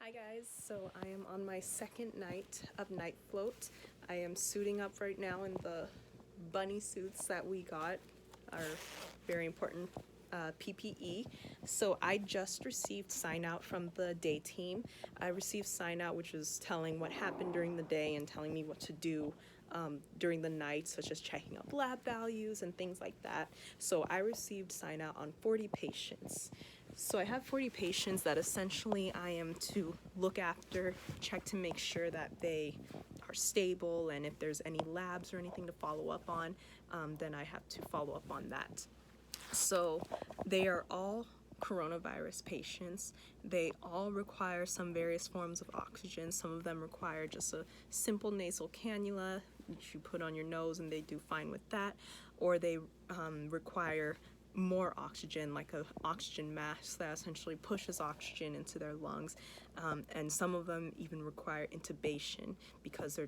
Hi guys, so I am on my second night of night float. I am suiting up right now in the bunny suits that we got, our very important PPE. So I just received sign out from the day team. I received sign out which is telling what happened during the day and telling me what to do during the night, such as checking up lab values and things like that. So I received sign out on 40 patients. So I have 40 patients that essentially I am to look after, check to make sure that they are stable, and if there's any labs or anything to follow up on, then I have to follow up on that. So they are all coronavirus patients. They all require some various forms of oxygen. Some of them require just a simple nasal cannula, which you put on your nose and they do fine with that, or they require more oxygen, like an oxygen mask that essentially pushes oxygen into their lungs, and some of them even require intubation because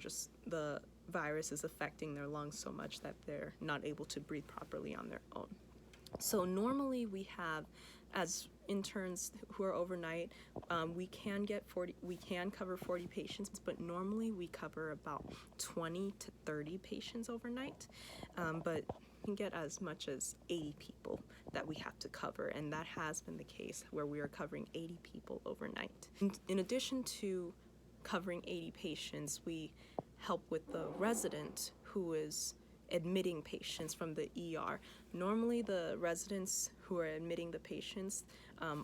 the virus is affecting their lungs so much that they're not able to breathe properly on their own. So normally we have, as interns who are overnight, we can cover 40 patients, but normally we cover about 20 to 30 patients overnight, but we can get as much as 80 people that we have to cover, and that has been the case where we are covering 80 people overnight. In addition to covering 80 patients, we help with the resident who is admitting patients from the ER. Normally the residents who are admitting the patients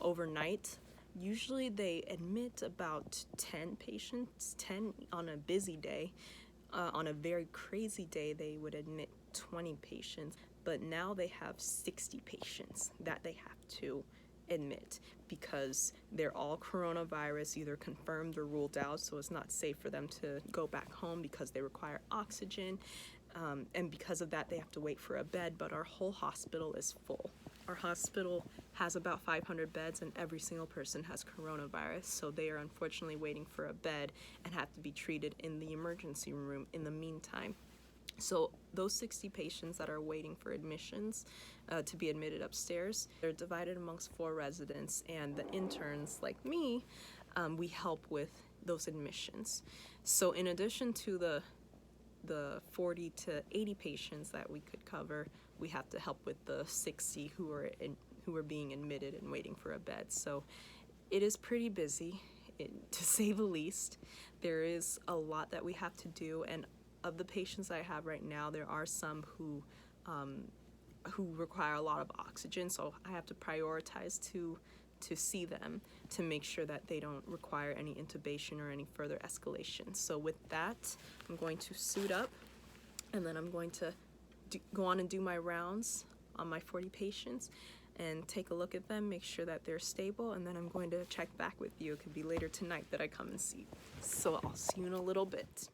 overnight, usually they admit about 10 patients, 10 on a busy day. On a very crazy day, they would admit 20 patients, but now they have 60 patients that they have to admit because they're all coronavirus, either confirmed or ruled out, so it's not safe for them to go back home because they require oxygen. And because of that, they have to wait for a bed, but our whole hospital is full. Our hospital has about 500 beds and every single person has coronavirus, so they are unfortunately waiting for a bed and have to be treated in the emergency room in the meantime. So those 60 patients that are waiting for admissions to be admitted upstairs, they're divided amongst 4 residents, and the interns like me, we help with those admissions. So in addition to the 40 to 80 patients that we could cover, we have to help with the 60 who are being admitted and waiting for a bed. So it is pretty busy, to say the least. There is a lot that we have to do, and of the patients I have right now, there are some who require a lot of oxygen, so I have to prioritize to see them to make sure that they don't require any intubation or any further escalation. So with that, I'm going to suit up, and then I'm going to go on and do my rounds on my 40 patients and take a look at them, make sure that they're stable, and then I'm going to check back with you. It could be later tonight that I come and see. So I'll see you in a little bit.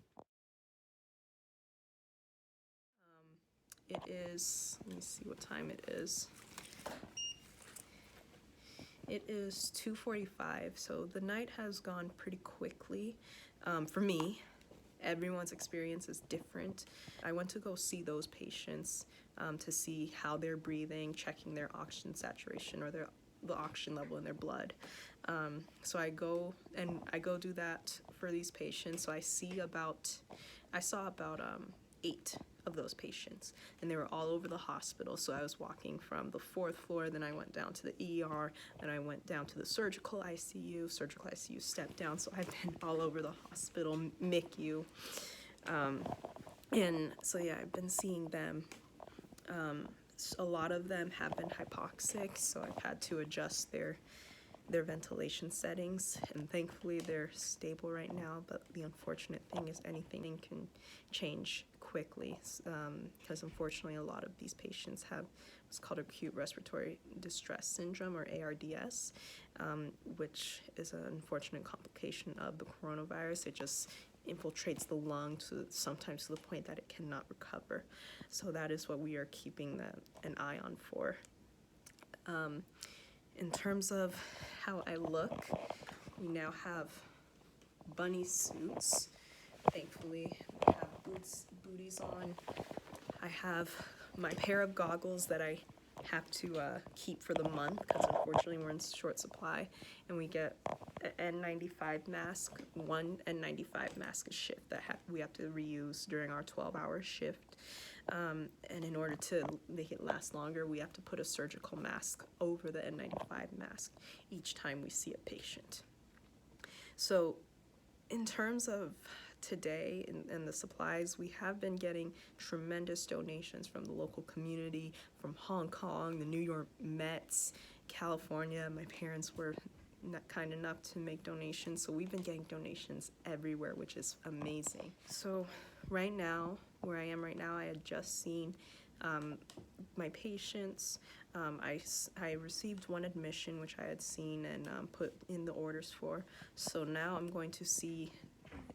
It is, let me see what time it is. It is 2:45, so the night has gone pretty quickly for me. Everyone's experience is different. I went to go see those patients to see how they're breathing, checking their oxygen saturation or the oxygen level in their blood. So I go do that for these patients. So I saw about 8 of those patients, and they were all over the hospital. So I was walking from the 4th floor, then I went down to the ER, then I went down to the surgical ICU step down. So I've been all over the hospital, MICU, and so yeah, I've been seeing them. A lot of them have been hypoxic, so I've had to adjust their ventilation settings, and thankfully they're stable right now. But the unfortunate thing is anything can change quickly, because unfortunately a lot of these patients have what's called acute respiratory distress syndrome, or ARDS, which is an unfortunate complication of the coronavirus. It just infiltrates the lung sometimes to the point that it cannot recover. So that is what we are keeping an eye on for. In terms of how I look, we now have bunny suits. Thankfully, we have booties on. I have my pair of goggles that I have to keep for the month, because unfortunately we're in short supply, and we get an N95 mask, one N95 mask a shift that we have to reuse during our 12-hour shift. And in order to make it last longer, we have to put a surgical mask over the N95 mask each time we see a patient. So in terms of today and the supplies, we have been getting tremendous donations from the local community, from Hong Kong, the New York Mets, California. My parents were not kind enough to make donations, so we've been getting donations everywhere, which is amazing. So right now, where I am right now, I had just seen my patients. I received one admission, which I had seen and put in the orders for. So now I'm going to see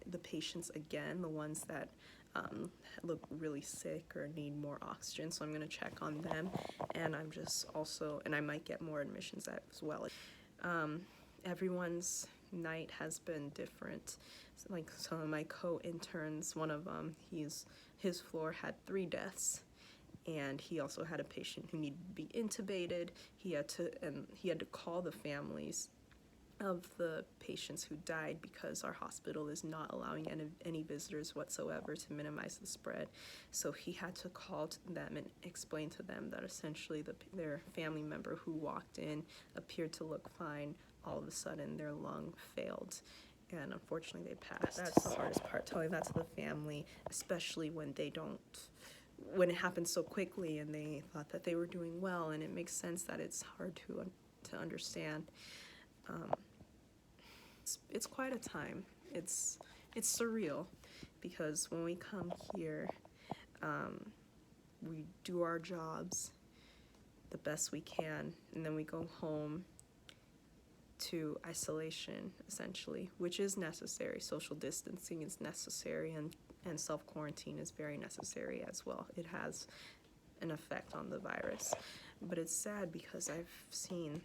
the patients again, the ones that look really sick or need more oxygen. So I'm going to check on them, and I might get more admissions as well. Everyone's night has been different. So, like some of my co-interns, one of them, his floor had 3 deaths, and he also had a patient who needed to be intubated. He had to call the families of the patients who died, because our hospital is not allowing any visitors whatsoever to minimize the spread. So he had to call to them and explain to them that essentially their family member who walked in appeared to look fine. All of a sudden their lung failed, and unfortunately they passed. That's the hardest part, telling that to the family, especially when it happens so quickly and they thought that they were doing well, and it makes sense that it's hard to understand. It's quite a time. It's surreal, because when we come here, we do our jobs the best we can, and then we go home to isolation, essentially, which is necessary. Social distancing is necessary, and self-quarantine is very necessary as well. It has an effect on the virus. But it's sad, because I've seen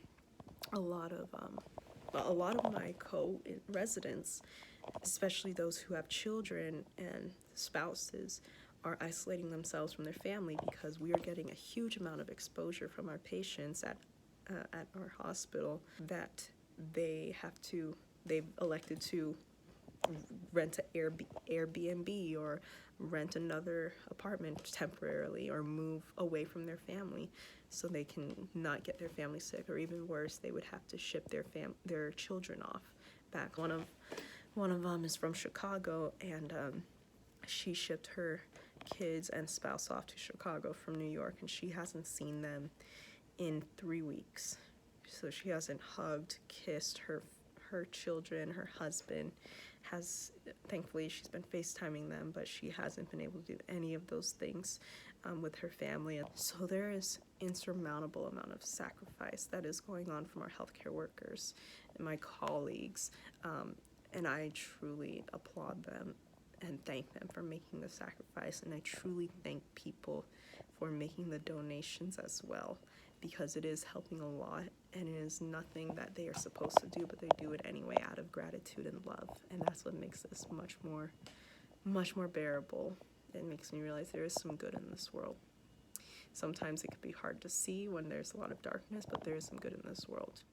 a lot of my co-residents, especially those who have children and spouses, are isolating themselves from their family, because we are getting a huge amount of exposure from our patients at our hospital, that they've elected to rent an Airbnb or rent another apartment temporarily, or move away from their family so they can not get their family sick, or even worse, they would have to ship their children off back. One of them is from Chicago, and she shipped her kids and spouse off to Chicago from New York, and she hasn't seen them in 3 weeks. So she hasn't hugged, kissed her children. Her husband thankfully she's been FaceTiming them, but she hasn't been able to do any of those things with her family. And so there is insurmountable amount of sacrifice that is going on from our healthcare workers and my colleagues, and I truly applaud them and thank them for making the sacrifice, and I truly thank people for making the donations as well, because it is helping a lot, and it is nothing that they are supposed to do, but they do it anyway out of gratitude and love, and that's what makes this much more bearable. It makes me realize there is some good in this world. Sometimes it can be hard to see when there's a lot of darkness, but there is some good in this world.